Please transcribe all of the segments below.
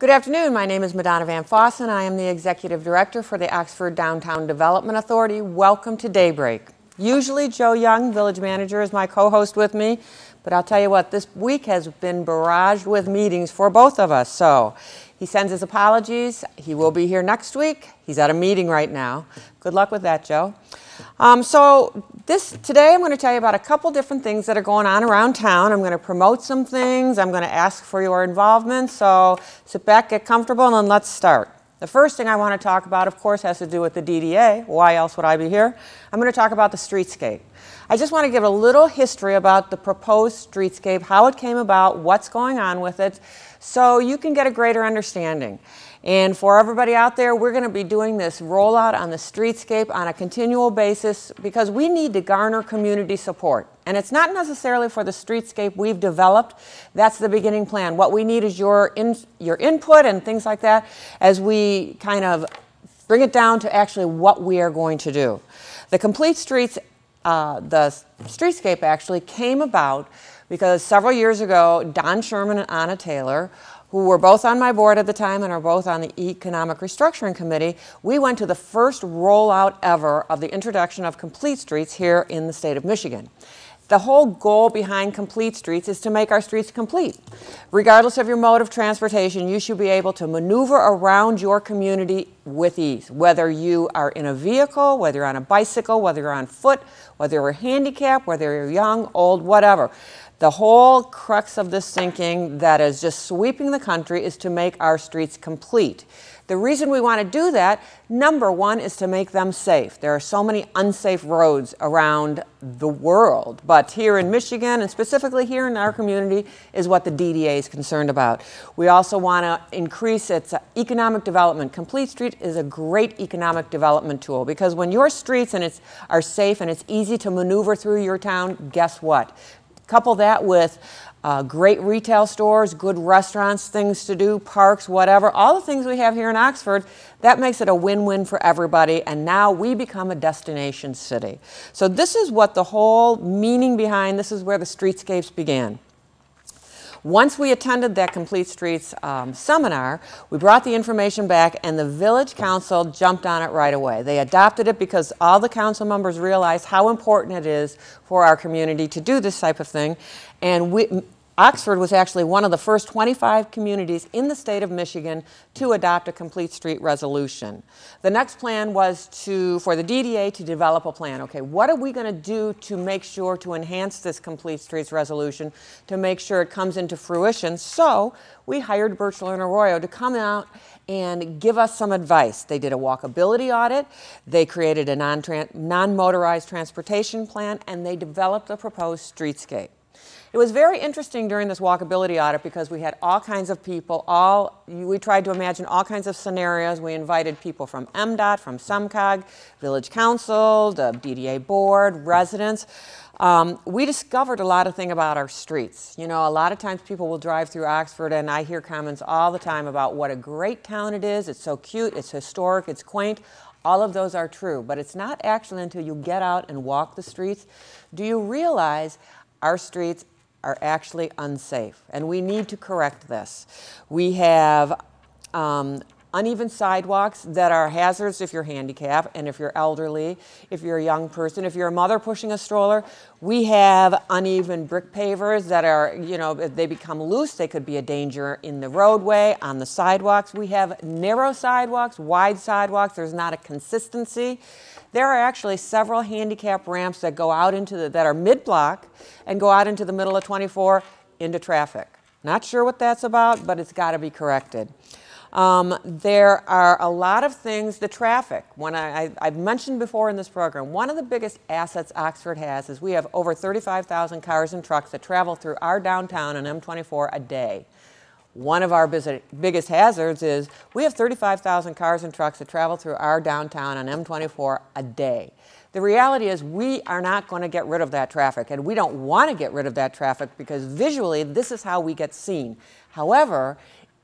Good afternoon. My name is Madonna Van Fossen. I am the Executive Director for the Oxford Downtown Development Authority. Welcome to Daybreak. Usually Joe Young, Village Manager, is my co-host with me, but I'll tell you what, this week has been barraged with meetings for both of us. So he sends his apologies. He will be here next week. He's at a meeting right now. Good luck with that, Joe. Today I'm going to tell you about a couple different things that are going on around town. I'm going to promote some things. I'm going to ask for your involvement. So sit back, get comfortable, and then let's start. The first thing I want to talk about, of course, has to do with the DDA. Why else would I be here? I'm going to talk about the streetscape. I just want to give a little history about the proposed streetscape, how it came about, what's going on with it, so you can get a greater understanding. And for everybody out there, we're going to be doing this rollout on the streetscape on a continual basis because we need to garner community support. And it's not necessarily for the streetscape we've developed. That's the beginning plan. What we need is your input and things like that as we kind of bring it down to actually what we are going to do. The complete streets, the streetscape actually came about because several years ago, Don Sherman and Anna Taylor, who were both on my board at the time and are both on the Economic Restructuring Committee, we went to the first rollout ever of the introduction of complete streets here in the state of Michigan. The whole goal behind complete streets is to make our streets complete. Regardless of your mode of transportation, you should be able to maneuver around your community with ease. Whether you are in a vehicle, whether you're on a bicycle, whether you're on foot, whether you're handicapped, whether you're young, old, whatever. The whole crux of this thinking that is just sweeping the country is to make our streets complete. The reason we want to do that, number one, is to make them safe. There are so many unsafe roads around the world, but here in Michigan, and specifically here in our community, is what the DDA is concerned about. We also want to increase its economic development. Complete Street is a great economic development tool because when your streets are safe and it's easy to maneuver through your town, guess what? Couple that with great retail stores, good restaurants, things to do, parks, whatever, all the things we have here in Oxford, that makes it a win-win for everybody, and now we become a destination city. So this is what the whole meaning behind, this is where the streetscapes began. Once we attended that Complete Streets seminar, we brought the information back and the Village Council jumped on it right away. They adopted it because all the council members realized how important it is for our community to do this type of thing. And Oxford was actually one of the first 25 communities in the state of Michigan to adopt a complete street resolution. The next plan was for the DDA to develop a plan. Okay, what are we going to do to make sure to enhance this complete streets resolution to make sure it comes into fruition? So we hired Birchler and Arroyo to come out and give us some advice. They did a walkability audit, they created a non-motorized transportation plan, and they developed a proposed streetscape. It was very interesting during this walkability audit because we had all kinds of people, we tried to imagine all kinds of scenarios. We invited people from MDOT, from SEMCOG, Village Council, the DDA board, residents. We discovered a lot of things about our streets. You know, a lot of times people will drive through Oxford and I hear comments all the time about what a great town it is. It's so cute, it's historic, it's quaint. All of those are true, but it's not actually until you get out and walk the streets do you realize our streets are actually unsafe, and we need to correct this. We have uneven sidewalks that are hazards if you're handicapped and if you're elderly, if you're a young person, if you're a mother pushing a stroller. We have uneven brick pavers that are, you know, if they become loose, they could be a danger in the roadway, on the sidewalks. We have narrow sidewalks, wide sidewalks. There's not a consistency. There are actually several handicap ramps that go out that are mid-block and go out into the middle of 24 into traffic. Not sure what that's about, but it's got to be corrected. There are a lot of things, the traffic. I've mentioned before in this program, one of the biggest assets Oxford has is we have over 35,000 cars and trucks that travel through our downtown on M24 a day. One of our biggest hazards is we have 35,000 cars and trucks that travel through our downtown on M24 a day. The reality is we are not going to get rid of that traffic, and we don't want to get rid of that traffic because visually this is how we get seen. However,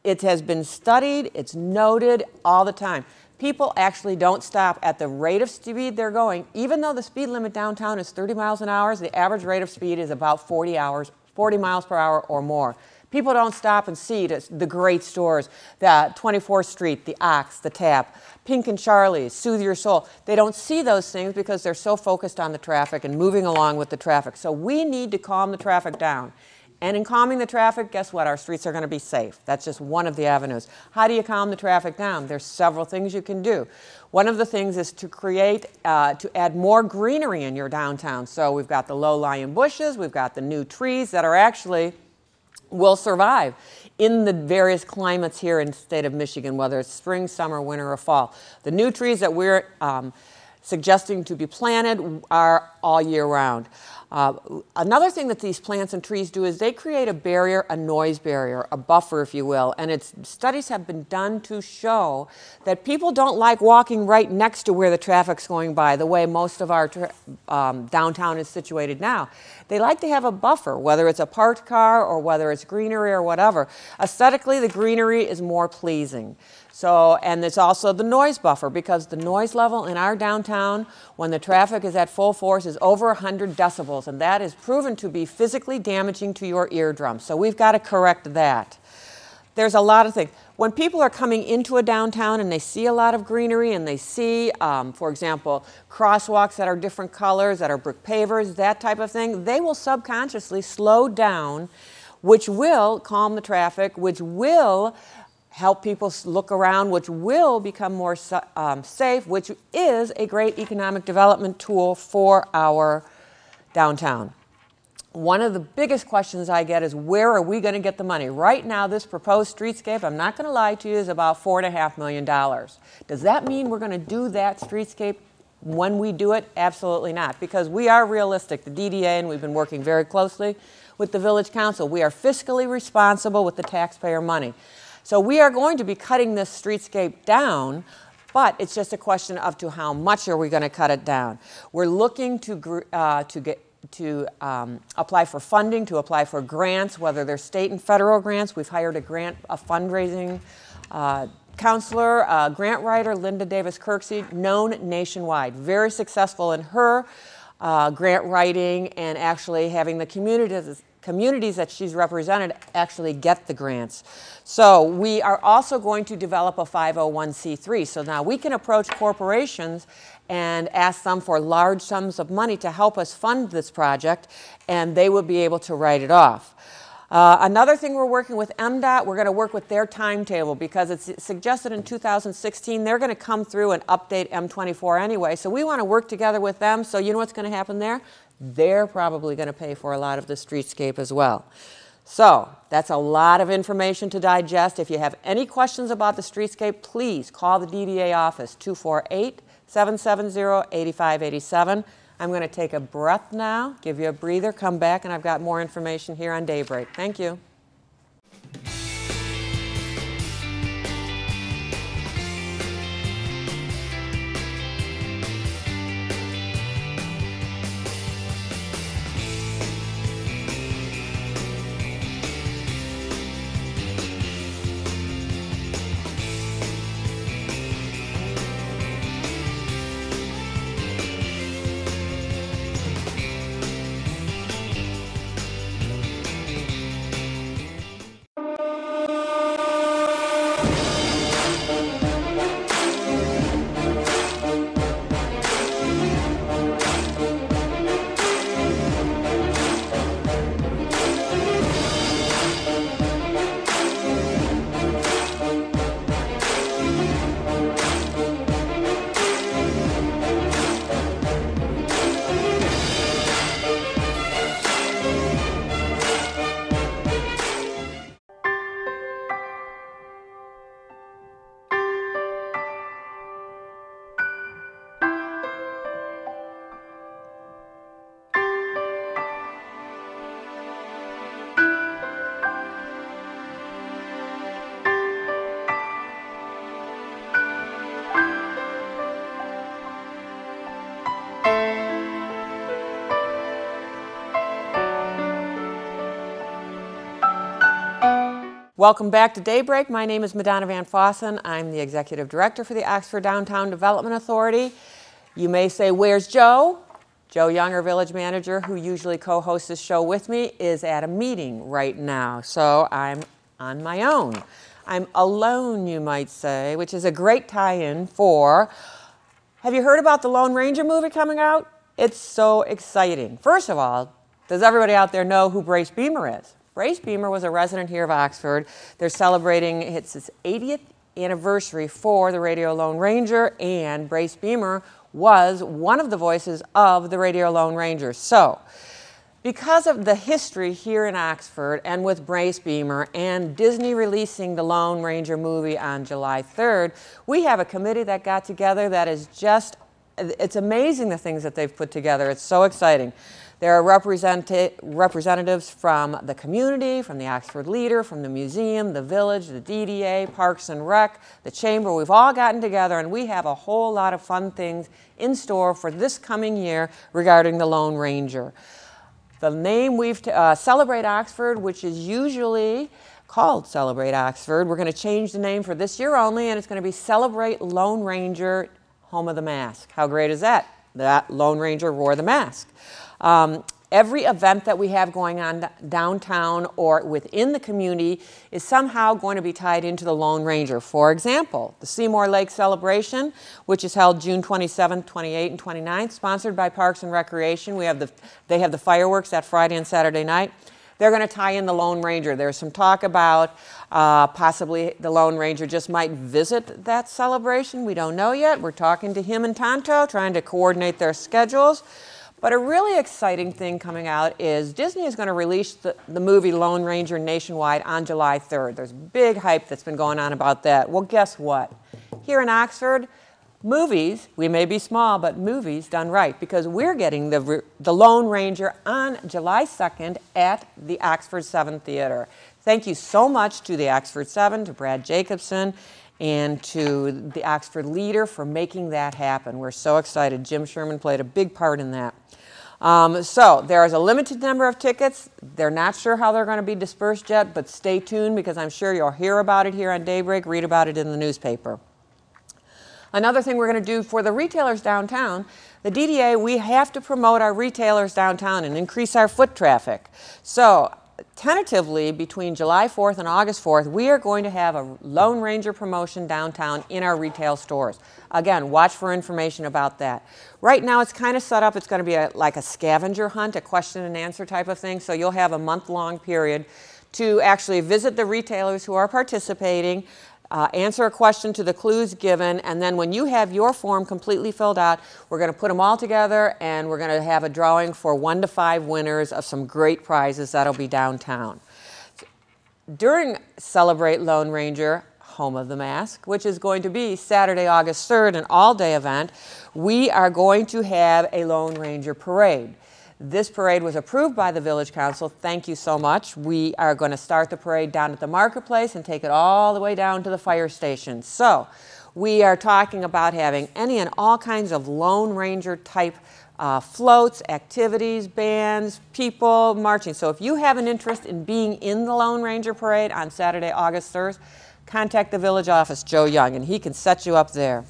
it has been studied, it's noted all the time. People actually don't stop at the rate of speed they're going. Even though the speed limit downtown is 30 miles an hour, the average rate of speed is about 40 miles per hour or more. People don't stop and see the great stores, the 24th Street, the Ox, the Tap, Pink and Charlie's, Soothe Your Soul. They don't see those things because they're so focused on the traffic and moving along with the traffic. So we need to calm the traffic down. And in calming the traffic, guess what? Our streets are going to be safe. That's just one of the avenues. How do you calm the traffic down? There's several things you can do. One of the things is to to add more greenery in your downtown. So we've got the low-lying bushes, we've got the new trees that are actually will survive in the various climates here in the state of Michigan, whether it's spring, summer, winter, or fall. The new trees that we're suggesting to be planted are all year round. Another thing that these plants and trees do is they create a barrier, a noise barrier, a buffer, if you will. And studies have been done to show that people don't like walking right next to where the traffic's going by, the way most of our downtown is situated now. They like to have a buffer, whether it's a parked car or whether it's greenery or whatever. Aesthetically, the greenery is more pleasing. So, and it's also the noise buffer, because the noise level in our downtown when the traffic is at full force is over 100 decibels, and that is proven to be physically damaging to your eardrum. So we've got to correct that. There's a lot of things. When people are coming into a downtown and they see a lot of greenery and they see, for example, crosswalks that are different colors, that are brick pavers, that type of thing, they will subconsciously slow down, which will calm the traffic, which will help people look around, which will become more safe, which is a great economic development tool for our downtown. One of the biggest questions I get is, where are we going to get the money? Right now, this proposed streetscape, I'm not going to lie to you, is about $4.5 million. Does that mean we're going to do that streetscape when we do it? Absolutely not, because we are realistic. The DDA, and we've been working very closely with the Village Council, we are fiscally responsible with the taxpayer money. So we are going to be cutting this streetscape down, but it's just a question of to how much are we going to cut it down. We're looking to apply for funding, to apply for grants, whether they're state and federal grants. We've hired a fundraising counselor, grant writer, Linda Davis Kirksey, known nationwide, very successful in her grant writing and actually having the communities that she's represented actually get the grants. So we are also going to develop a 501c3. So now we can approach corporations and ask them for large sums of money to help us fund this project, and they will be able to write it off. Another thing we're working with MDOT, we're going to work with their timetable, because it's suggested in 2016 they're going to come through and update M24 anyway. So we want to work together with them. So you know what's going to happen there? They're probably going to pay for a lot of the streetscape as well. So that's a lot of information to digest. If you have any questions about the streetscape, please call the DDA office, 248-770-8587. I'm going to take a breath now, give you a breather, come back, and I've got more information here on Daybreak. Thank you. Welcome back to Daybreak. My name is Madonna Van Fossen. I'm the Executive Director for the Oxford Downtown Development Authority. You may say, where's Joe? Joe Young, our village manager, who usually co-hosts this show with me, is at a meeting right now, so I'm on my own. I'm alone, you might say, which is a great tie-in for, have you heard about the Lone Ranger movie coming out? It's so exciting. First of all, does everybody out there know who Brace Beemer is? Brace Beemer was a resident here of Oxford. They're celebrating its 80th anniversary for the Radio Lone Ranger, and Brace Beemer was one of the voices of the Radio Lone Ranger. So, because of the history here in Oxford and with Brace Beemer and Disney releasing the Lone Ranger movie on July 3rd, we have a committee that got together that is just, it's amazing the things that they've put together. It's so exciting. There are representatives from the community, from the Oxford Leader, from the museum, the village, the DDA, Parks and Rec, the Chamber. We've all gotten together and we have a whole lot of fun things in store for this coming year regarding the Lone Ranger. The name we've, Celebrate Oxford, which is usually called Celebrate Oxford, we're going to change the name for this year only, and it's going to be Celebrate Lone Ranger, Home of the Mask. How great is that? That Lone Ranger wore the mask. Every event that we have going on downtown or within the community is somehow going to be tied into the Lone Ranger. For example, the Seymour Lake Celebration, which is held June 27th, 28th, and 29th, sponsored by Parks and Recreation. They have the fireworks that Friday and Saturday night. They're going to tie in the Lone Ranger. There's some talk about possibly the Lone Ranger just might visit that celebration. We don't know yet. We're talking to him and Tonto, trying to coordinate their schedules. But a really exciting thing coming out is Disney is going to release the movie Lone Ranger nationwide on July 3rd. There's big hype that's been going on about that. Well, guess what? Here in Oxford, movies, we may be small, but movies done right, because we're getting the Lone Ranger on July 2nd at the Oxford 7 Theater. Thank you so much to the Oxford 7, to Brad Jacobson, and to the Oxford Leader for making that happen. We're so excited. Jim Sherman played a big part in that. So there is a limited number of tickets. They're not sure how they're going to be dispersed yet, but stay tuned because I'm sure you'll hear about it here on Daybreak, read about it in the newspaper. Another thing we're going to do for the retailers downtown, the DDA, we have to promote our retailers downtown and increase our foot traffic. So tentatively, between July 4th and August 4th, we are going to have a Lone Ranger promotion downtown in our retail stores. Again, watch for information about that. Right now, it's kind of set up. It's going to be like a scavenger hunt, a question and answer type of thing. So you'll have a month-long period to actually visit the retailers who are participating, answer a question to the clues given, and then when you have your form completely filled out, we're going to put them all together and we're going to have a drawing for 1 to 5 winners of some great prizes that'll be downtown. During Celebrate Lone Ranger, Home of the Mask, which is going to be Saturday, August 3rd, an all-day event, we are going to have a Lone Ranger parade. This parade was approved by the Village Council. Thank you so much. We are going to start the parade down at the marketplace and take it all the way down to the fire station. So we are talking about having any and all kinds of Lone Ranger type floats, activities, bands, people marching. So if you have an interest in being in the Lone Ranger parade on Saturday, August 3rd, contact the village office, Joe Young, and he can set you up there.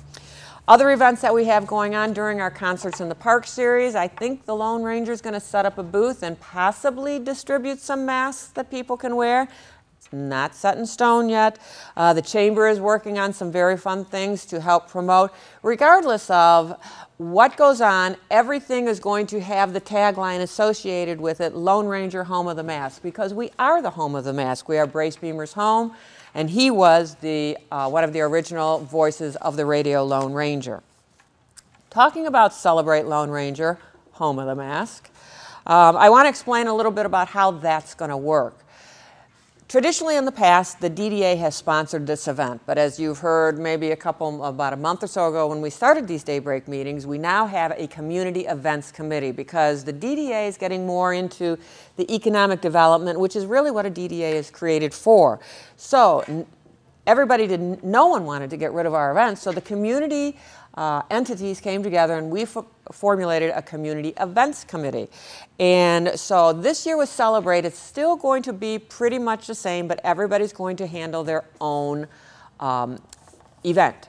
Other events that we have going on during our Concerts in the Park series, I think the Lone Ranger is going to set up a booth and possibly distribute some masks that people can wear. It's not set in stone yet. The Chamber is working on some very fun things to help promote. Regardless of what goes on, everything is going to have the tagline associated with it, Lone Ranger, Home of the Mask, because we are the home of the mask. We are Brace Beemer's home. And he was one of the original voices of the Radio Lone Ranger. Talking about Celebrate Lone Ranger, Home of the Mask, I want to explain a little bit about how that's going to work. Traditionally in the past, the DDA has sponsored this event, but as you've heard maybe about a month or so ago when we started these Daybreak meetings, we now have a community events committee because the DDA is getting more into the economic development, which is really what a DDA is created for. So no one wanted to get rid of our events, so the community entities came together and we formulated a community events committee. And so this year with Celebrate, it's still going to be pretty much the same, but everybody's going to handle their own event.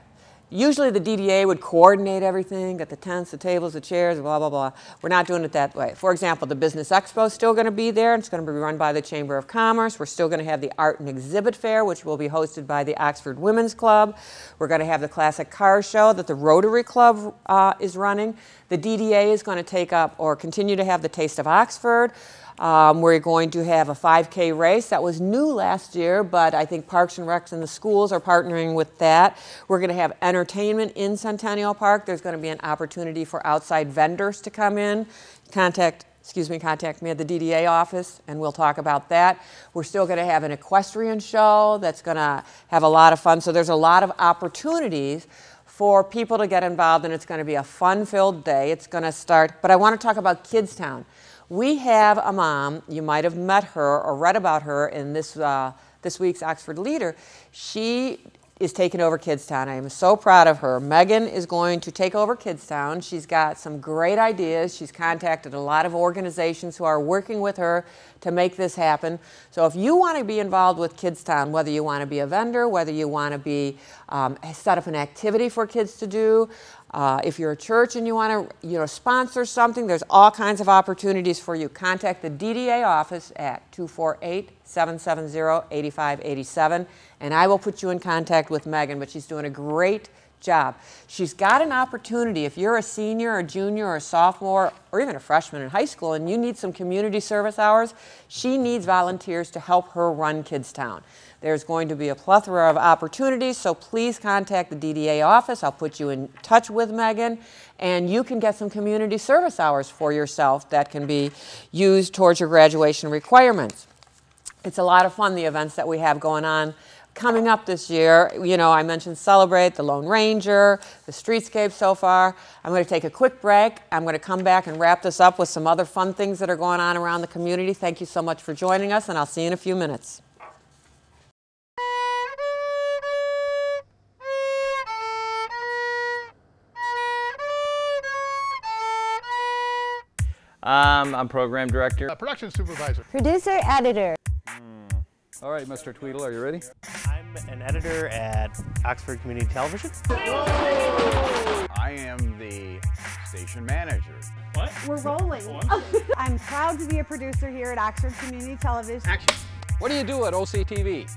Usually the DDA would coordinate everything, get the tents, the tables, the chairs, blah, blah, blah. We're not doing it that way. For example, the Business Expo is still going to be there. It's going to be run by the Chamber of Commerce. We're still going to have the Art and Exhibit Fair, which will be hosted by the Oxford Women's Club. We're going to have the Classic Car Show that the Rotary Club is running. The DDA is going to take up or continue to have the Taste of Oxford. We're going to have a 5K race. That was new last year, but I think Parks and Recs and the schools are partnering with that. We're going to have entertainment in Centennial Park. There's going to be an opportunity for outside vendors to come in. Contact me at the DDA office, and we'll talk about that. We're still going to have an equestrian show that's going to have a lot of fun. So there's a lot of opportunities for people to get involved, and it's going to be a fun-filled day. It's going to start, but I want to talk about Kidstown. We have a mom, you might have met her or read about her in this week's Oxford Leader. She is taking over Kidstown. I am so proud of her. Megan is going to take over Kidstown. She's got some great ideas. She's contacted a lot of organizations who are working with her to make this happen. So if you want to be involved with Kidstown, whether you want to be a vendor, whether you want to be set up an activity for kids to do, if you're a church and you want to sponsor something, there's all kinds of opportunities for you. Contact the DDA office at 248-770-8587, and I will put you in contact with Megan, but she's doing a great job. She's got an opportunity. If you're a senior, a junior, or a sophomore, or even a freshman in high school, and you need some community service hours, she needs volunteers to help her run Kidstown. There's going to be a plethora of opportunities, so please contact the DDA office. I'll put you in touch with Megan, and you can get some community service hours for yourself that can be used towards your graduation requirements. It's a lot of fun, the events that we have going on coming up this year. You know, I mentioned Celebrate, the Lone Ranger, the Streetscape so far. I'm going to take a quick break. I'm going to come back and wrap this up with some other fun things that are going on around the community. Thank you so much for joining us, and I'll see you in a few minutes. I'm program director. Production supervisor. Producer, editor. All right, Mr. Tweedle, are you ready? I'm an editor at Oxford Community Television. I am the station manager. What? We're rolling. I'm proud to be a producer here at Oxford Community Television. Action. What do you do at OCTV?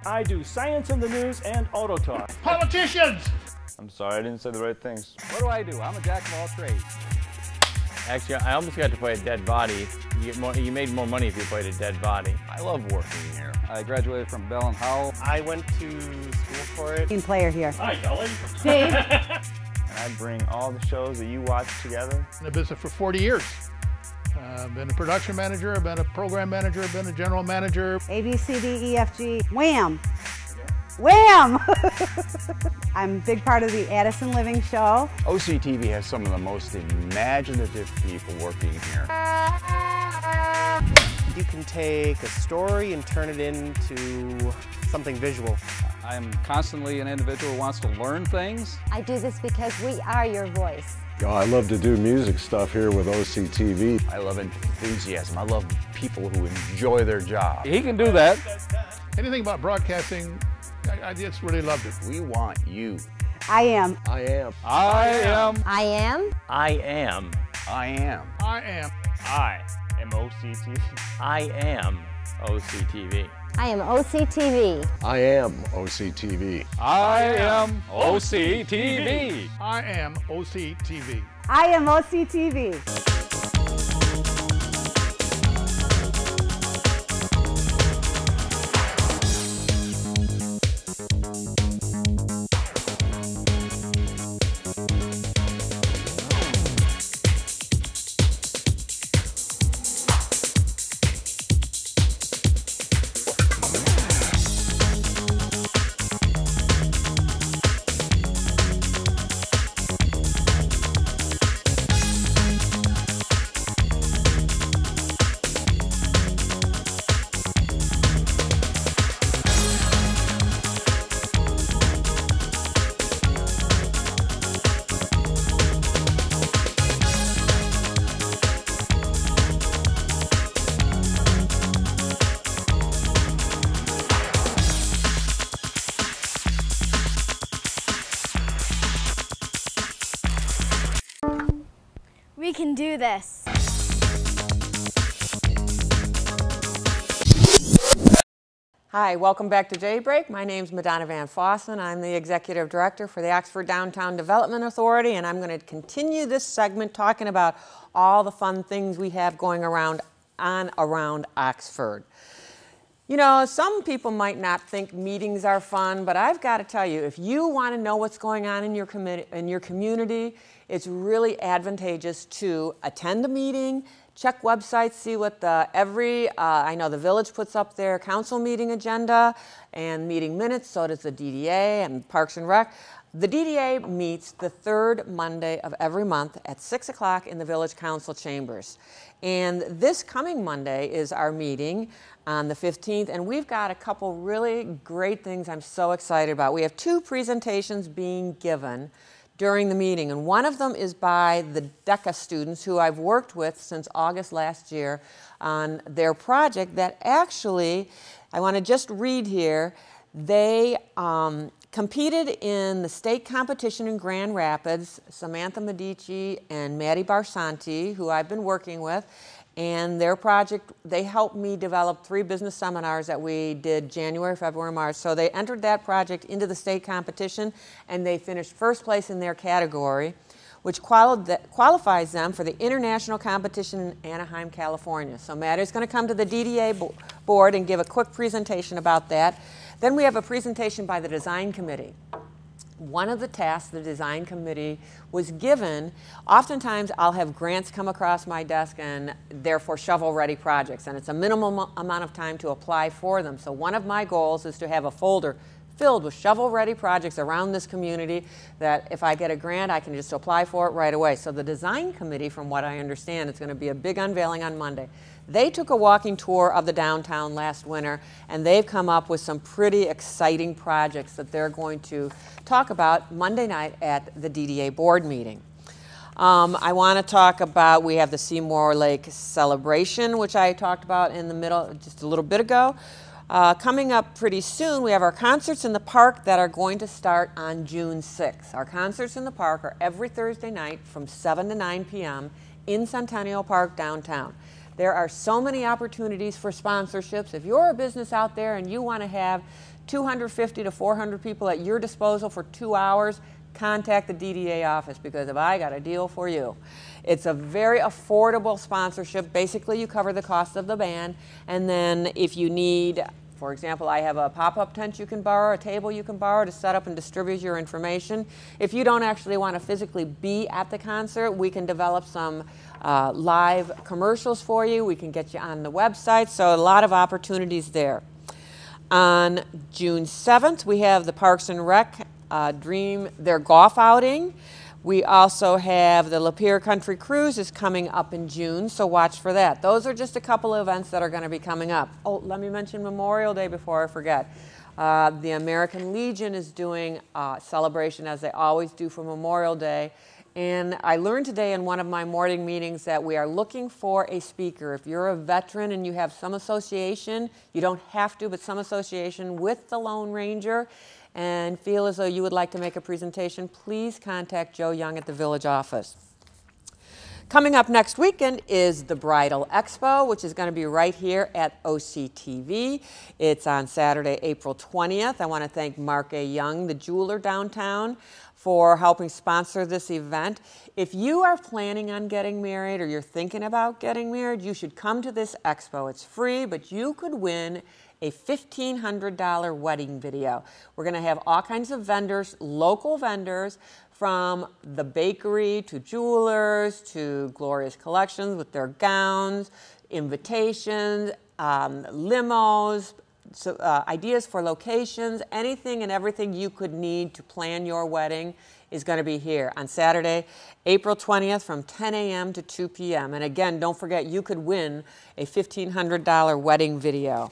I do science in the news and auto talk. Politicians! I'm sorry, I didn't say the right things. What do I do? I'm a jack of all trades. Actually, I almost got to play a dead body. You made more money if you played a dead body. I love working here. I graduated from Bell and Howell. I went to school for it. Team player here. Hi, Kelly. Dave. And I bring all the shows that you watch together. In the business for 40 years. I've been a production manager, I've been a program manager, I've been a general manager. A, B, C, D, E, F, G. Wham! Wham! I'm a big part of the Addison Living Show. OCTV has some of the most imaginative people working here. You can take a story and turn it into something visual. I'm constantly an individual who wants to learn things. I do this because we are your voice. I love to do music stuff here with OCTV. I love enthusiasm. I love people who enjoy their job. He can do that. Anything about broadcasting, I just really loved it. We want you. I am. I am. I am. I am. I am. I am. I am. I am OCTV. I am OCTV. I am OCTV. I am OCTV. I am OCTV. I am OCTV. I am OCTV. We can do this. Hi, welcome back to Daybreak. My name's Madonna Van Fossen. I'm the Executive Director for the Oxford Downtown Development Authority, and I'm going to continue this segment talking about all the fun things we have going around Oxford. You know, some people might not think meetings are fun, but I've got to tell you, if you want to know what's going on in your community, it's really advantageous to attend a meeting, check websites, see what I know the village puts up their council meeting agenda and meeting minutes, so does the DDA and Parks and Rec. The DDA meets the third Monday of every month at 6 o'clock in the village council chambers. And this coming Monday is our meeting on the 15th, and we've got a couple really great things I'm so excited about. We have two presentations being given during the meeting, and one of them is by the DECA students who I've worked with since August last year on their project that actually, I want to just read here, they competed in the state competition in Grand Rapids, Samantha Medici and Maddie Barsanti, who I've been working with, and their project, they helped me develop 3 business seminars that we did January, February, March. So they entered that project into the state competition, and they finished first place in their category, which qualifies them for the international competition in Anaheim, California. So Maddie's going to come to the DDA board and give a quick presentation about that. Then we have a presentation by the design committee. One of the tasks the design committee was given, oftentimes I'll have grants come across my desk and therefore shovel-ready projects, and it's a minimum amount of time to apply for them. So one of my goals is to have a folder filled with shovel-ready projects around this community that if I get a grant, I can just apply for it right away. So the design committee, from what I understand, it's going to be a big unveiling on Monday. They took a walking tour of the downtown last winter, and they've come up with some pretty exciting projects that they're going to talk about Monday night at the DDA board meeting. I want to talk about, we have the Seymour Lake celebration, which I talked about in the middle just a little bit ago. Coming up pretty soon, we have our concerts in the park that are going to start on June 6th. Our concerts in the park are every Thursday night from 7 to 9 p.m. in Centennial Park downtown. There are so many opportunities for sponsorships. If you're a business out there and you want to have 250 to 400 people at your disposal for 2 hours, contact the DDA office, because if I got a deal for you. It's a very affordable sponsorship. Basically, you cover the cost of the band, and then if you need, for example, I have a pop-up tent you can borrow, a table you can borrow to set up and distribute your information. If you don't actually want to physically be at the concert, we can develop some live commercials for you. We can get you on the website, so a lot of opportunities there. On June 7th, we have the Parks and Rec their golf outing. We also have the Lapeer Country Cruise is coming up in June, so watch for that. Those are just a couple of events that are going to be coming up. Oh, let me mention Memorial Day before I forget. The American Legion is doing a celebration, as they always do for Memorial Day. And I learned today in one of my morning meetings that we are looking for a speaker. If you're a veteran and you have some association, you don't have to, but some association with the Lone Ranger, and feel as though you would like to make a presentation, please contact Joe Young at the village office. Coming up next weekend is the Bridal Expo, which is going to be right here at OCTV. It's on Saturday, April 20th. I want to thank Mark A. Young, the jeweler downtown, for helping sponsor this event. If you are planning on getting married or you're thinking about getting married, you should come to this expo. It's free, but you could win a $1,500 wedding video. We're going to have all kinds of vendors, local vendors, from the bakery to jewelers to Gloria's Collections with their gowns, invitations, limos, so, ideas for locations, anything and everything you could need to plan your wedding is going to be here on Saturday, April 20th from 10 a.m. to 2 p.m. And again, don't forget, you could win a $1,500 wedding video.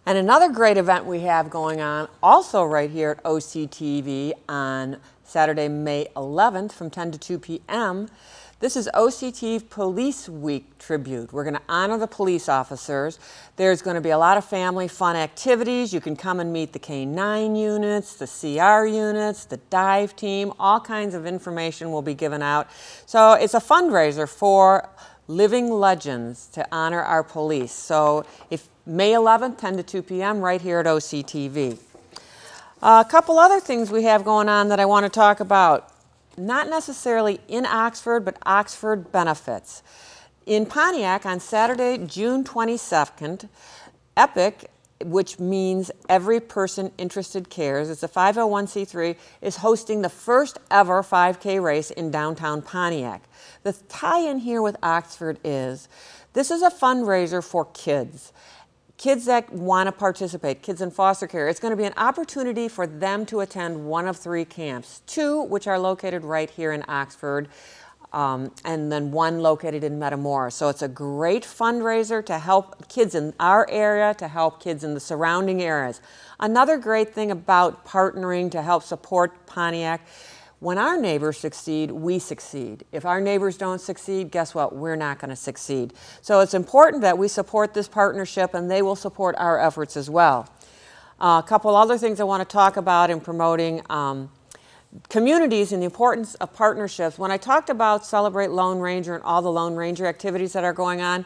And another great event we have going on, also right here at OCTV on Saturday, May 11th from 10 to 2 p.m., This is OCT Police Week tribute. We're going to honor the police officers. There's going to be a lot of family fun activities. You can come and meet the K-9 units, the CR units, the dive team. All kinds of information will be given out. So it's a fundraiser for living legends to honor our police. So if May 11th, 10 to 2 p.m. right here at OCTV. A couple other things we have going on that I want to talk about. Not necessarily in Oxford, but Oxford benefits. In Pontiac on Saturday, June 22nd, EPIC, which means Every Person Interested Cares, it's a 501c3, is hosting the first ever 5K race in downtown Pontiac. The tie-in here with Oxford is, this is a fundraiser for kids. Kids that want to participate, kids in foster care. It's going to be an opportunity for them to attend one of 3 camps, 2 which are located right here in Oxford, and then 1 located in Metamora. So it's a great fundraiser to help kids in our area, to help kids in the surrounding areas. Another great thing about partnering to help support Pontiac, when our neighbors succeed, we succeed. If our neighbors don't succeed, guess what? We're not going to succeed. So it's important that we support this partnership, and they will support our efforts as well. A couple other things I want to talk about in promoting communities and the importance of partnerships. When I talked about Celebrate Lone Ranger and all the Lone Ranger activities that are going on,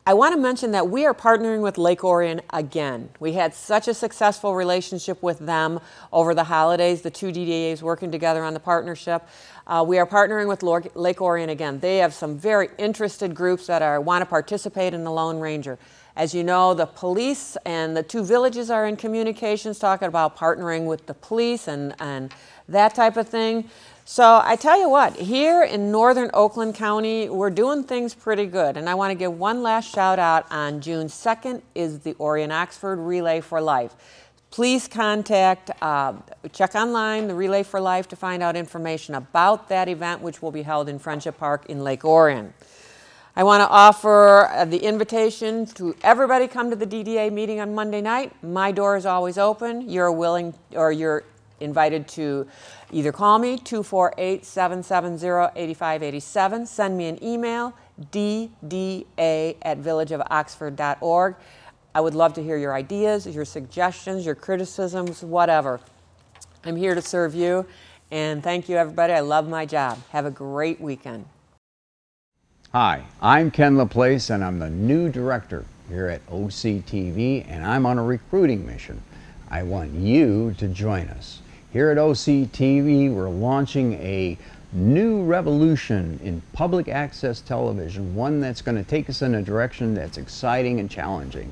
I want to mention that we are partnering with Lake Orion again. We had such a successful relationship with them over the holidays, the 2 DDAs working together on the partnership. We are partnering with Lake Orion again. They have some very interested groups that want to participate in the Lone Ranger. As you know, the police and the 2 villages are in communications talking about partnering with the police and that type of thing. So I tell you what, here in northern Oakland County, we're doing things pretty good. And I want to give one last shout out. On June 2nd is the Orion Oxford Relay for Life. Please contact, check online, the Relay for Life, to find out information about that event, which will be held in Friendship Park in Lake Orion. I want to offer the invitation to everybody come to the DDA meeting on Monday night. My door is always open. You're invited to either call me, 248-770-8587, send me an email, dda@villageofoxford.org. I would love to hear your ideas, your suggestions, your criticisms, whatever. I'm here to serve you, and thank you, everybody. I love my job. Have a great weekend. Hi, I'm Ken LaPlace, and I'm the new director here at OCTV, and I'm on a recruiting mission. I want you to join us. Here at OCTV, we're launching a new revolution in public access television, one that's going to take us in a direction that's exciting and challenging.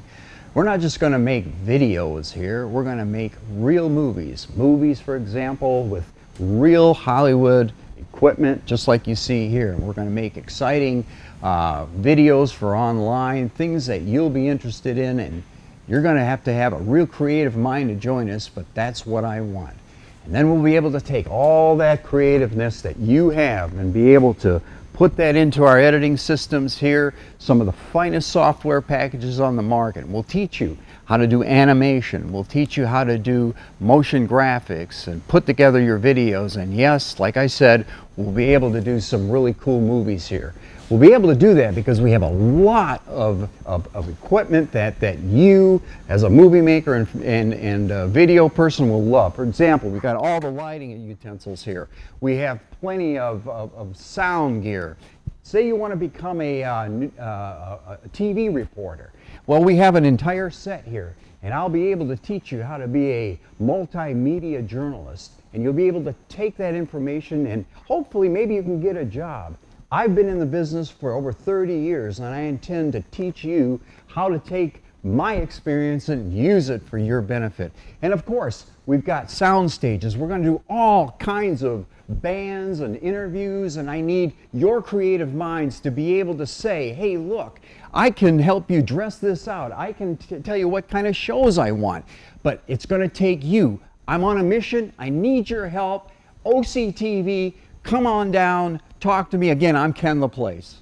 We're not just going to make videos here, we're going to make real movies. Movies, for example, with real Hollywood equipment, just like you see here. We're going to make exciting videos for online, things that you'll be interested in, and you're going to have a real creative mind to join us, but that's what I want. And then we'll be able to take all that creativeness that you have and be able to put that into our editing systems here, some of the finest software packages on the market. We'll teach you how to do animation. We'll teach you how to do motion graphics and put together your videos. And yes, like I said, we'll be able to do some really cool movies here. We'll be able to do that because we have a lot of equipment that you, as a movie maker and video person, will love. For example, we've got all the lighting utensils here. We have plenty of sound gear. Say you want to become a TV reporter. Well, we have an entire set here, and I'll be able to teach you how to be a multimedia journalist, and you'll be able to take that information and hopefully maybe you can get a job. I've been in the business for over 30 years, and I intend to teach you how to take my experience and use it for your benefit. And of course, we've got sound stages. We're going to do all kinds of bands and interviews, and I need your creative minds to be able to say, hey, look, I can help you dress this out. I can tell you what kind of shows I want, but it's going to take you. I'm on a mission. I need your help. OCTV, come on down. Talk to me. Again, I'm Ken LaPlace.